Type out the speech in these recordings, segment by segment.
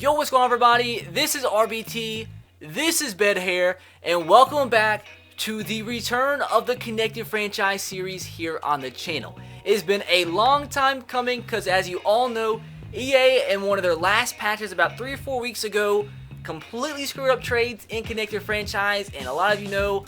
Yo, what's going on, everybody? This is RBT, this is Bed Hair, and welcome back to the return of the Connected Franchise Series here on the channel. It's been a long time coming because, as you all know, EA in one of their last patches about 3 or 4 weeks ago completely screwed up trades in Connected Franchise, and a lot of you know,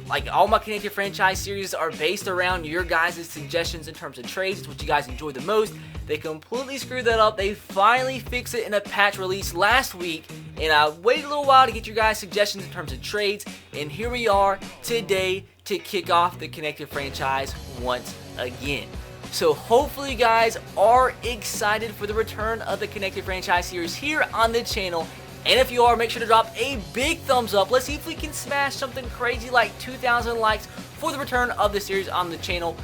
like, all my Connected Franchise series are based around your guys' suggestions in terms of trades. It's what you guys enjoy the most. They completely screwed that up. They finally fixed it in a patch release last week, and I waited a little while to get you guys suggestions in terms of trades, and here we are today to kick off the Connected Franchise once again. So hopefully you guys are excited for the return of the Connected Franchise series here on the channel. And if you are, make sure to drop a big thumbs up. Let's see if we can smash something crazy like 2,000 likes for the return of the series on the channel.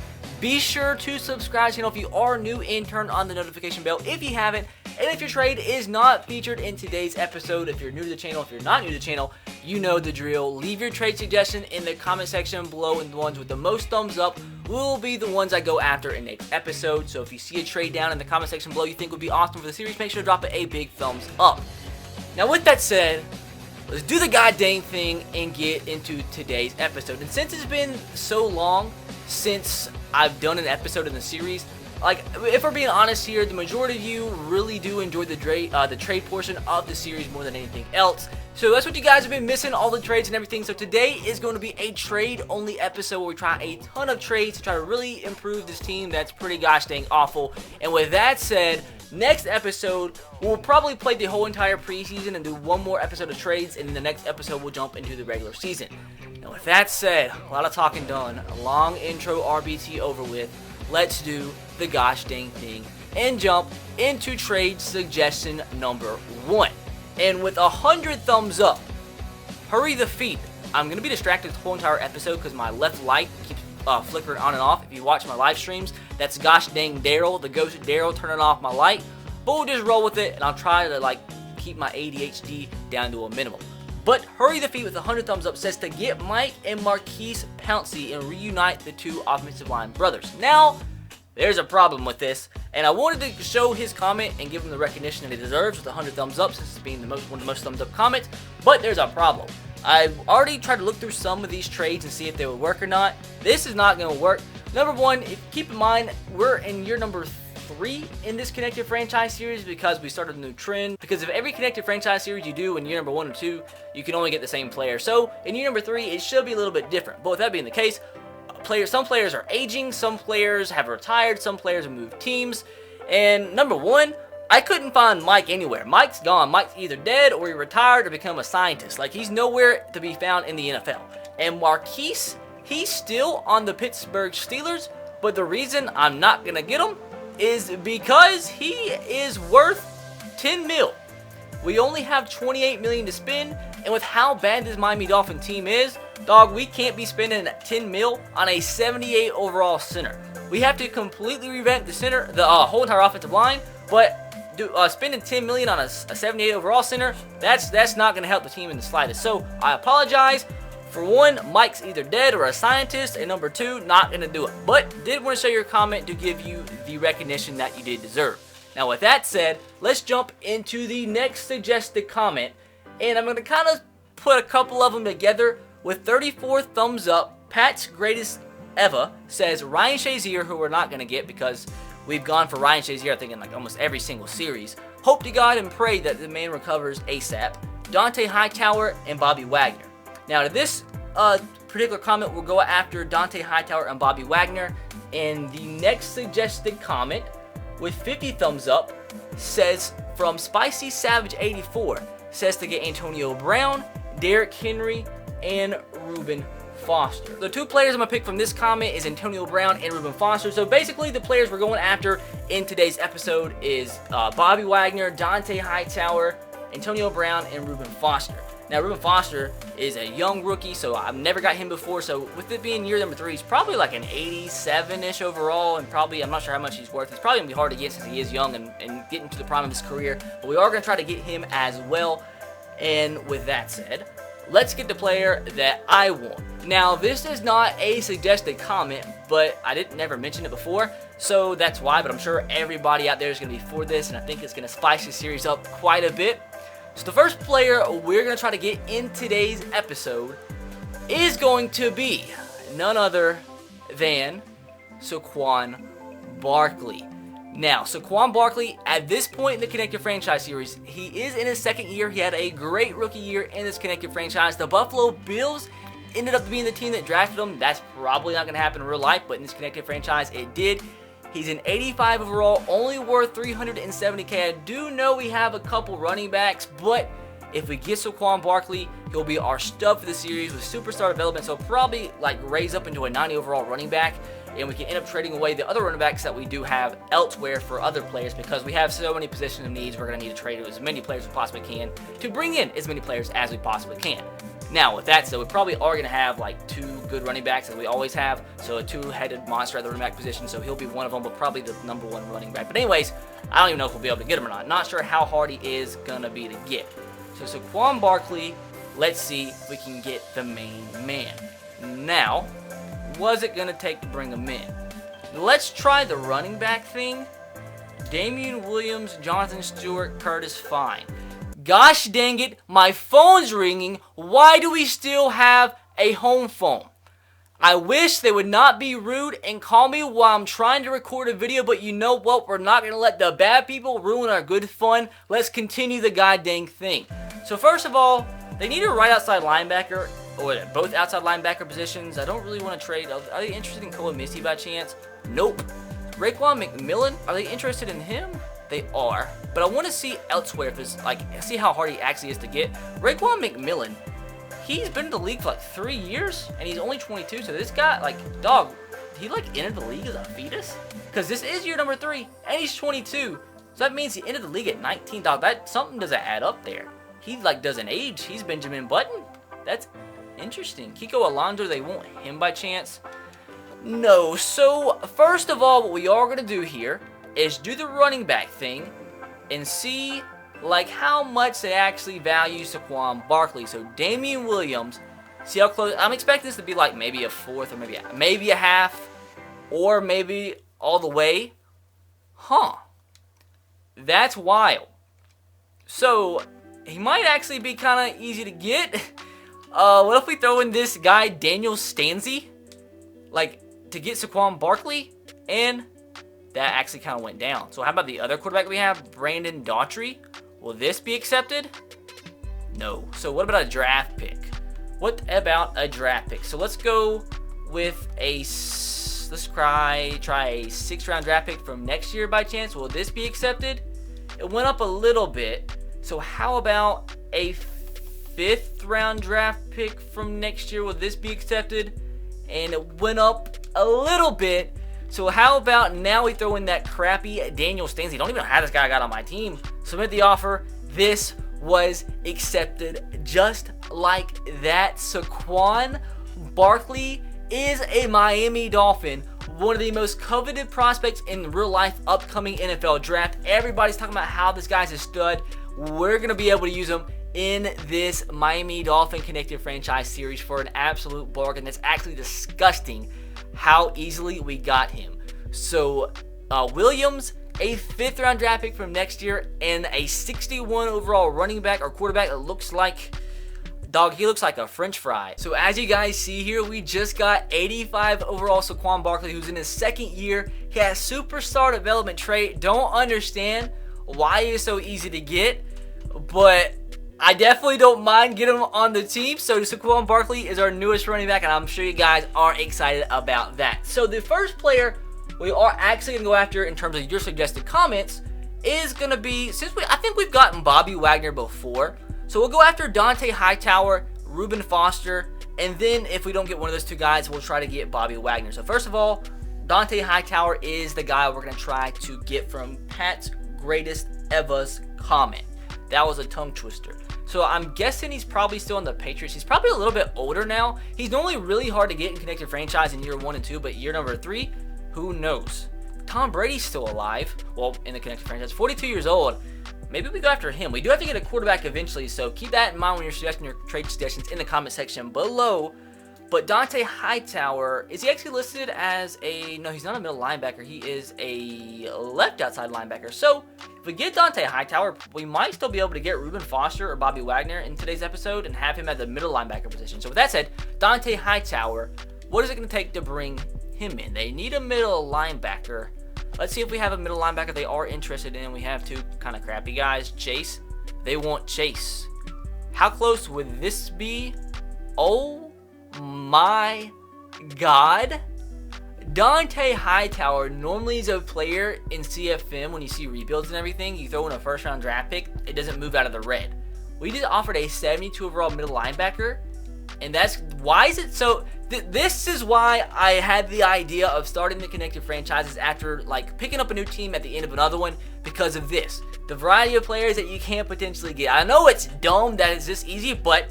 Be sure to subscribe to the channel if you are new and turn on the notification bell if you haven't. And if your trade is not featured in today's episode, if you're new to the channel, if you're not new to the channel, you know the drill. Leave your trade suggestion in the comment section below, and the ones with the most thumbs up will be the ones I go after in next episode. So if you see a trade down in the comment section below you think would be awesome for the series, make sure to drop it a big thumbs up. Now, with that said, let's do the goddamn thing and get into today's episode. And since it's been so long since I've done an episode in the series, like, if we're being honest here, the majority of you really do enjoy the trade portion of the series more than anything else. So that's what you guys have been missing, all the trades and everything. So today is going to be a trade-only episode where we try a ton of trades to try to really improve this team that's pretty gosh dang awful. And with that said, next episode, we'll probably play the whole entire preseason and do one more episode of trades, and in the next episode, we'll jump into the regular season. Now, with that said, a lot of talking done, a long intro RBT over with, let's do the gosh dang thing and jump into trade suggestion number 1. And with 100 thumbs up, hurry the feet. I'm going to be distracted the whole entire episode because my left light keeps flickering on and off. If you watch my live streams, that's gosh dang Daryl, the ghost Daryl, turning off my light. But we'll just roll with it, and I'll try to keep my ADHD down to a minimum. But hurry the feet with 100 thumbs up says to get Mike and Marquise Pouncey and reunite the two offensive line brothers. Now, there's a problem with this, and I wanted to show his comment and give him the recognition that he deserves with 100 thumbs up, since it's being one of the most thumbs up comments. But there's a problem. I've already tried to look through some of these trades and see if they would work or not. This is not going to work. Number one, keep in mind, we're in year number 3 in this Connected Franchise series because we started a new trend. Because of every Connected Franchise series you do in year number 1 or 2, you can only get the same player. So in year number 3, it should be a little bit different. But with that being the case, some players are aging, some players have retired, some players have moved teams. And number 1, I couldn't find Mike anywhere. Mike's gone. Mike's either dead or he retired or become a scientist. Like, he's nowhere to be found in the NFL. And Marquise, he's still on the Pittsburgh Steelers, but the reason I'm not going to get him is because he is worth 10 mil. We only have 28 million to spend, and with how bad this Miami Dolphins team is, dog, we can't be spending 10 mil on a 78 overall center. We have to completely revamp the center, the whole entire offensive line, but spending 10 million on a 78 overall center, that's not going to help the team in the slightest. So I apologize. For one, Mike's either dead or a scientist, and number 2, not going to do it. But did want to show your comment to give you the recognition that you did deserve. Now, with that said, let's jump into the next suggested comment, and I'm going to kind of put a couple of them together. With 34 thumbs up, Pat's greatest ever says Ryan Shazier, who we're not going to get because we've gone for Ryan Shazier, I think, in almost every single series. Hope to God and pray that the man recovers ASAP. Dante Hightower and Bobby Wagner. Now, to this particular comment, we'll go after Dante Hightower and Bobby Wagner. And the next suggested comment, with 50 thumbs up, says from Spicy Savage 84, says to get Antonio Brown, Derrick Henry, and Rueben Foster. The 2 players I'm going to pick from this comment is Antonio Brown and Rueben Foster. So basically, the players we're going after in today's episode is Bobby Wagner, Dante Hightower, Antonio Brown, and Rueben Foster. Now, Rueben Foster is a young rookie, so I've never got him before. So with it being year number 3, he's probably like an 87-ish overall, and probably, I'm not sure how much he's worth. He's probably going to be hard to get since he is young and getting to the prime of his career. But we are going to try to get him as well. And with that said, let's get the player that I want. Now, this is not a suggested comment, but I never mentioned it before. So that's why, but I'm sure everybody out there is going to be for this, and I think it's going to spice the series up quite a bit. So the first player we're going to try to get in today's episode is going to be none other than SAQUON Barkley. Now, SAQUON Barkley, at this point in the Connected Franchise Series, he is in his second year. He had a great rookie year in this Connected Franchise. The Buffalo Bills ended up being the team that drafted him. That's probably not going to happen in real life, but in this Connected Franchise, it did. He's an 85 overall, only worth $370K. I do know we have a couple running backs, but if we get SAQUON Barkley, he'll be our stud for the series with superstar development, so probably like raise up into a 90 overall running back, and we can end up trading away the other running backs that we do have elsewhere for other players because we have so many position of needs. We're going to need to trade as many players as we possibly can to bring in as many players as we possibly can. Now, with that said, we probably are going to have like two good running backs as we always have, so a two-headed monster at the running back position, so he'll be one of them, but probably the number one running back. But anyways, I don't even know if we'll be able to get him or not. Not sure how hard he is going to be to get. So SAQUON Barkley, let's see if we can get the main man. Now, what's it going to take to bring him in? Let's try the running back thing. Damian Williams, Jonathan Stewart, Curtis Fine. Gosh dang it, my phone's ringing. Why do we still have a home phone? I wish they would not be rude and call me while I'm trying to record a video, but you know what? We're not going to let the bad people ruin our good fun. Let's continue the goddamn thing. So first of all, they need a right outside linebacker, or both outside linebacker positions. I don't really want to trade. Are they interested in Cole Missy by chance? Nope. Raekwon McMillan, are they interested in him? They are, but I want to see elsewhere if it's like, see how hard he actually is to get. Raekwon McMillan, he's been in the league for like 3 years, and he's only 22, so this guy, like, dog, he like entered the league as a fetus? Because this is year number 3, and he's 22, so that means he entered the league at 19, dog. That, something doesn't add up there. He like doesn't age. He's Benjamin Button. That's interesting. Kiko Alonso, they want him by chance? No. So, first of all, what we are going to do here is do the running back thing and see like how much they actually value SAQUON Barkley. So Damian Williams, see how close. I'm expecting this to be like maybe a fourth or maybe a half or maybe all the way. Huh. That's wild. So he might actually be kind of easy to get. What if we throw in this guy Daniel Stanzi, like to get SAQUON Barkley, and that actually kind of went down. So how about the other quarterback we have, Brandon Daughtry? Will this be accepted? No. So what about a draft pick? What about a draft pick? So let's go with let's try a 6th round draft pick from next year by chance. Will this be accepted? It went up a little bit. So how about a 5th round draft pick from next year? Will this be accepted? And it went up a little bit. So how about now we throw in that crappy Daniel Stanzi? Don't even know how this guy got on my team. Submit the offer. This was accepted just like that. SAQUON Barkley is a Miami Dolphin, one of the most coveted prospects in real life upcoming NFL draft. Everybody's talking about how this guy's a stud. We're going to be able to use him in this Miami Dolphin Connected Franchise Series for an absolute bargain. That's actually disgusting how easily we got him. So Williams, a 5th round draft pick from next year, and a 61 overall running back or quarterback that looks like, dog, he looks like a french fry. So as you guys see here, we just got 85 overall SAQUON Barkley, who's in his 2nd year. He has superstar development trait. Don't understand why he's so easy to get, but I definitely don't mind getting him on the team. So SAQUON Barkley is our newest running back, and I'm sure you guys are excited about that. So the first player we are actually going to go after in terms of your suggested comments is going to be, I think we've gotten Bobby Wagner before. So we'll go after Dante Hightower, Rueben Foster, and then if we don't get one of those two guys, we'll try to get Bobby Wagner. So first of all, Dante Hightower is the guy we're going to try to get from Pat's Greatest Eva's comment. That was a tongue twister. So I'm guessing he's probably still on the Patriots. He's probably a little bit older now. He's normally really hard to get in Connected Franchise in year 1 and 2, but year number 3, who knows? Tom Brady's still alive. Well, in the Connected Franchise, 42 years old. Maybe we go after him. We do have to get a quarterback eventually, so keep that in mind when you're suggesting your trade suggestions in the comment section below. But Dante Hightower, is he actually listed as a... No, he's not a middle linebacker. He is a left outside linebacker. So, if we get Dante Hightower, we might still be able to get Rueben Foster or Bobby Wagner in today's episode and have him at the middle linebacker position. So, with that said, Dante Hightower, what is it going to take to bring him in? They need a middle linebacker. Let's see if we have a middle linebacker they are interested in. We have two kind of crappy guys. Chase. They want Chase. How close would this be? Oh my God. Dante Hightower normally is a player in CFM. When you see rebuilds and everything, you throw in a first round draft pick, it doesn't move out of the red. We just offered a 72 overall middle linebacker, and that's why is it so this is why I had the idea of starting the connected franchises after like picking up a new team at the end of another one, because of this, the variety of players that you can't potentially get. I know it's dumb that it's this easy, but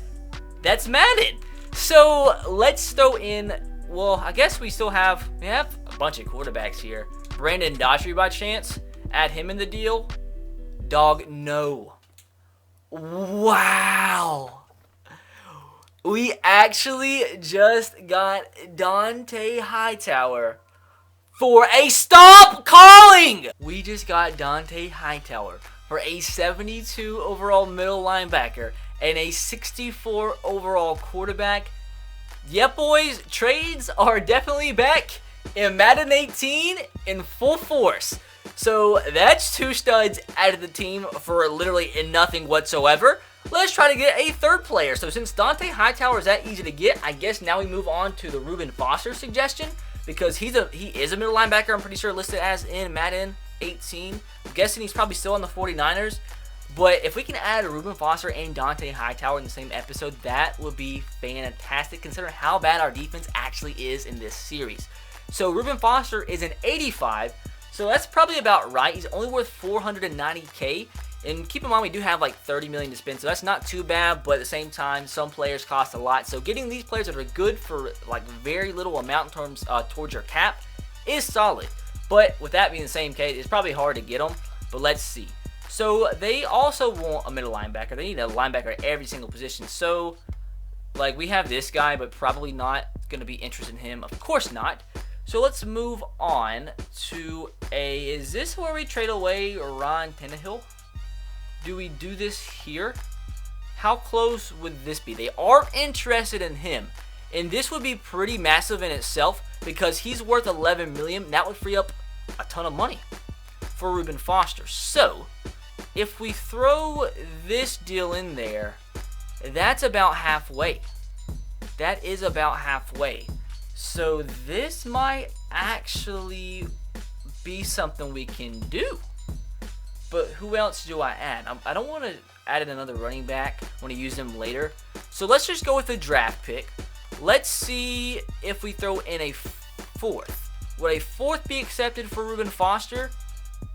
that's Madden. So let's throw in, well, I guess we have a bunch of quarterbacks here. Brandon Daughtry by chance, add him in the deal. Dog, no. Wow. We actually just got Dante Hightower for a stop calling. We just got Dante Hightower for a 72 overall middle linebacker and a 64 overall quarterback. Yep, boys, trades are definitely back in Madden 18 in full force. So that's two studs out of the team for literally nothing whatsoever. Let's try to get a third player. So since Dante Hightower is that easy to get, I guess now we move on to the Rueben Foster suggestion, because he is a middle linebacker, I'm pretty sure, listed as in Madden 18. I'm guessing he's probably still on the 49ers. But if we can add Rueben Foster and Dante Hightower in the same episode, that would be fantastic, considering how bad our defense actually is in this series. So Rueben Foster is an 85, so that's probably about right. He's only worth $490K. And keep in mind, we do have like 30 million to spend, so that's not too bad. But at the same time, some players cost a lot. So getting these players that are good for like very little amount in terms towards your cap is solid. But with that being the same case, it's probably hard to get them. But let's see. So they also want a middle linebacker. They need a linebacker at every single position. So like we have this guy, but probably not going to be interested in him. Of course not. So let's move on to is this where we trade away Ryan Tannehill? Do we do this here? How close would this be? They are interested in him, and this would be pretty massive in itself because he's worth $11 million. That would free up a ton of money for Rueben Foster. So if we throw this deal in there, that's about halfway. That is about halfway. So this might actually be something we can do. But who else do I add? I don't want to add in another running back. I want to use them later. So let's just go with a draft pick. Let's see if we throw in a fourth. Would a fourth be accepted for Rueben Foster?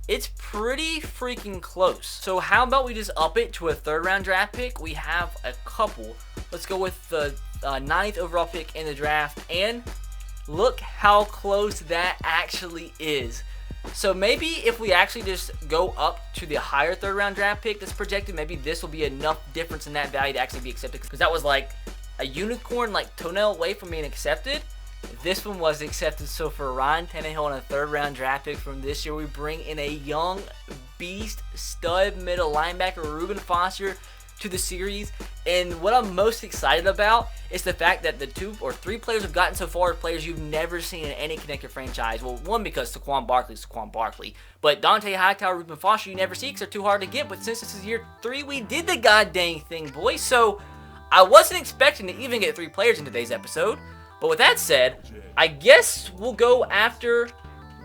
It's pretty freaking close. So how about we just up it to a third round draft pick? We have a couple. Let's go with the 9th overall pick in the draft. And look how close that actually is. So maybe if we actually just go up to the higher third round draft pick that's projected, maybe this will be enough difference in that value to actually be accepted. Because that was like a unicorn, like toenail away from being accepted. This one was accepted. So for Ryan Tannehill on a third round draft pick from this year, we bring in a young beast, stud middle linebacker, Rueben Foster, to the series. And what I'm most excited about is the fact that the 2 or 3 players we've gotten so far are players you've never seen in any connected franchise. Well, one, because SAQUON Barkley is SAQUON Barkley. But Dante Hightower, Rueben Foster, you never see because they're too hard to get. But since this is year 3, we did the goddamn thing, boys. So I wasn't expecting to even get 3 players in today's episode. But with that said, I guess we'll go after...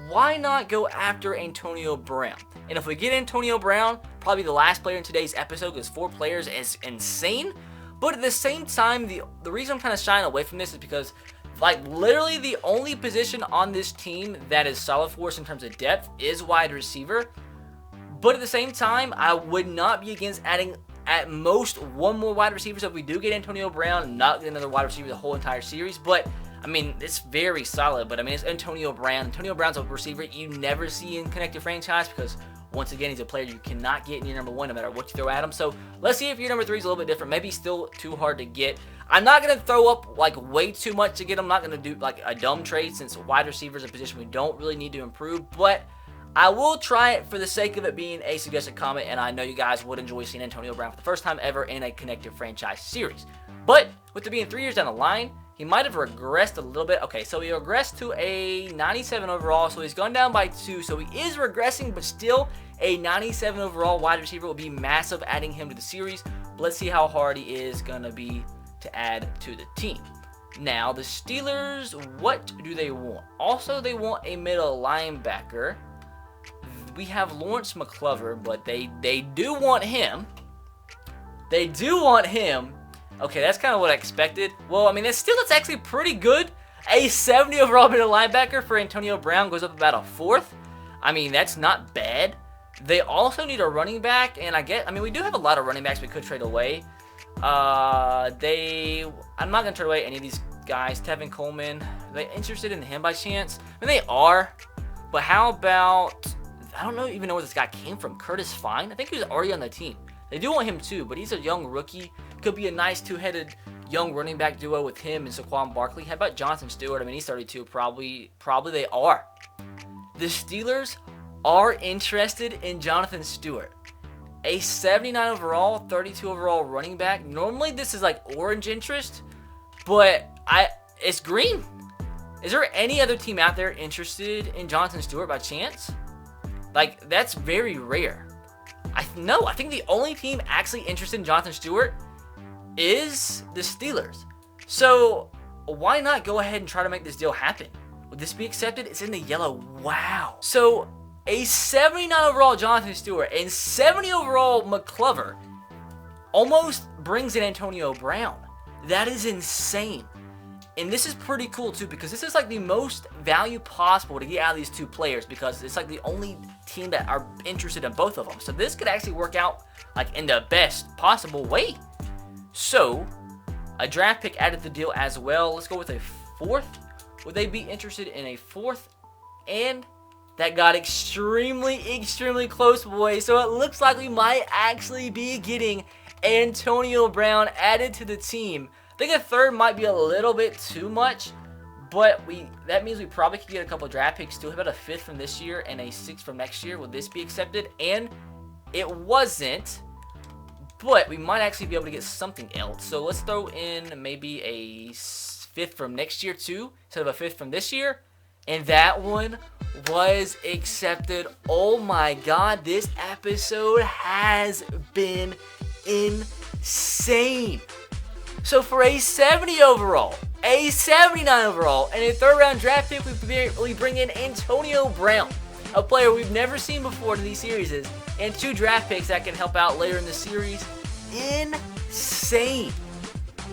Why not go after Antonio Brown? And if we get Antonio Brown, probably the last player in today's episode, because 4 players is insane. But at the same time, the reason I'm kind of shying away from this is because, like, literally the only position on this team that is solid for us in terms of depth is wide receiver. But at the same time, I would not be against adding at most 1 more wide receiver. So if we do get Antonio Brown and not get another wide receiver the whole entire series. But I mean, it's very solid, but I mean, it's Antonio Brown. Antonio Brown's a receiver you never see in connected franchise because Once again, he's a player you cannot get in your number 1 no matter what you throw at him. So let's see if your number 3 is a little bit different. Maybe still too hard to get. I'm not going to throw up like way too much to get him. I'm not going to do like a dumb trade since wide receiver is a position we don't really need to improve. But I will try it for the sake of it being a suggested comment, and I know you guys would enjoy seeing Antonio Brown for the first time ever in a connected franchise series. But with it being 3 years down the line, he might have regressed a little bit. Okay, so he regressed to a 97 overall, so he's gone down by 2. So he is regressing, but still a 97 overall wide receiver will be massive adding him to the series. But let's see how hard he is going to be to add to the team. Now, the Steelers, what do they want? Also, they want a middle linebacker. We have Lawrence McClover, but they do want him. They do want him. Okay, that's kind of what I expected. Well, I mean, that's actually pretty good. A 70 overall middle linebacker for Antonio Brown goes up about a 4th. I mean, that's not bad. They also need a running back, and I mean, we do have a lot of running backs we could trade away. I'm not going to trade away any of these guys. Tevin Coleman, are they interested in him by chance? I mean, they are, but how about, I don't even know where this guy came from. Curtis Fine? I think he was already on the team. They do want him too, but he's a young rookie. Could be a nice two-headed young running back duo with him and Saquon Barkley. How about Jonathan Stewart? I mean, he's 32. Probably they are. The Steelers are interested in Jonathan Stewart. A 79 overall, 32 overall running back. Normally this is like orange interest, but it's green. Is there any other team out there interested in Jonathan Stewart by chance? Like, that's very rare. I think the only team actually interested in Jonathan Stewart is the Steelers. So why not go ahead and try to make this deal happen? Would this be accepted? It's in the yellow. Wow. So a 79 overall Jonathan Stewart and 70 overall McClover almost brings in Antonio Brown. That is insane. And this is pretty cool too, because this is like the most value possible to get out of these two players, because it's like the only team that are interested in both of them. So this could actually work out like in the best possible way. So a draft pick added to the deal as well. Let's go with a 4th. Would they be interested in a 4th? And that got extremely close, boys. So it looks like we might actually be getting Antonio Brown added to the team. I think a 3rd might be a little bit too much, but that means we probably could get a couple draft picks too. How about a 5th from this year and a 6th from next year? Would this be accepted? And it wasn't, but we might actually be able to get something else. So let's throw in maybe a 5th from next year too, instead of a 5th from this year. And that one was accepted. Oh my God, this episode has been insane. So for a 70 overall, a 79 overall, and a 3rd round draft pick, we bring in Antonio Brown, a player we've never seen before in these series, and 2 draft picks that can help out later in the series. Insane.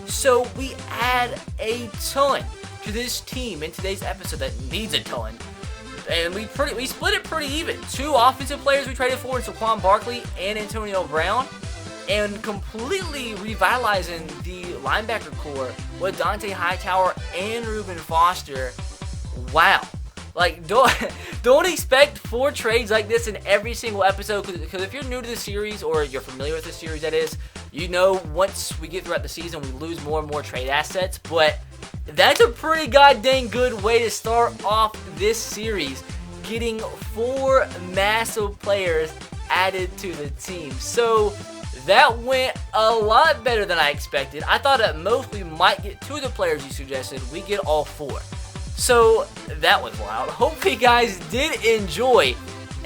So we add a ton to this team in today's episode that needs a ton. And we split it pretty even. 2 offensive players we traded for in SAQUON Barkley and Antonio Brown, and completely revitalizing the linebacker core with Dante Hightower and Rueben Foster. Wow. Like, don't expect 4 trades like this in every single episode, because if you're new to the series, or you're familiar with the series, that is, you know once we get throughout the season, we lose more and more trade assets. But that's a pretty goddamn good way to start off this series, getting 4 massive players added to the team. So that went a lot better than I expected. I thought at most we might get 2 of the players you suggested. We get all 4. So that was wild. Hope you guys did enjoy.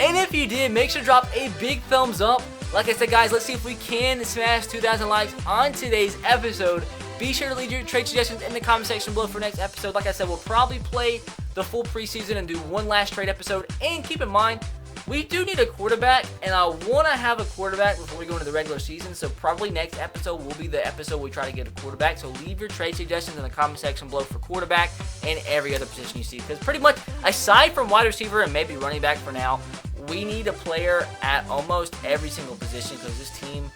And if you did, make sure to drop a big thumbs up. Like I said, guys, let's see if we can smash 2,000 likes on today's episode. Be sure to leave your trade suggestions in the comment section below for next episode. Like I said, we'll probably play the full preseason and do one last trade episode. And keep in mind, we do need a quarterback, and I want to have a quarterback before we go into the regular season, so probably next episode will be the episode we try to get a quarterback. So leave your trade suggestions in the comment section below for quarterback and every other position you see, because pretty much, aside from wide receiver and maybe running back for now, we need a player at almost every single position, because this team,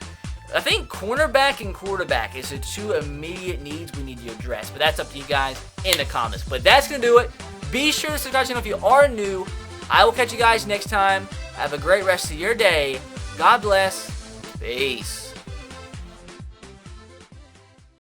I think cornerback and quarterback is the 2 immediate needs we need to address, but that's up to you guys in the comments. But that's going to do it. Be sure to subscribe to the channel if you are new. I will catch you guys next time. Have a great rest of your day. God bless. Peace.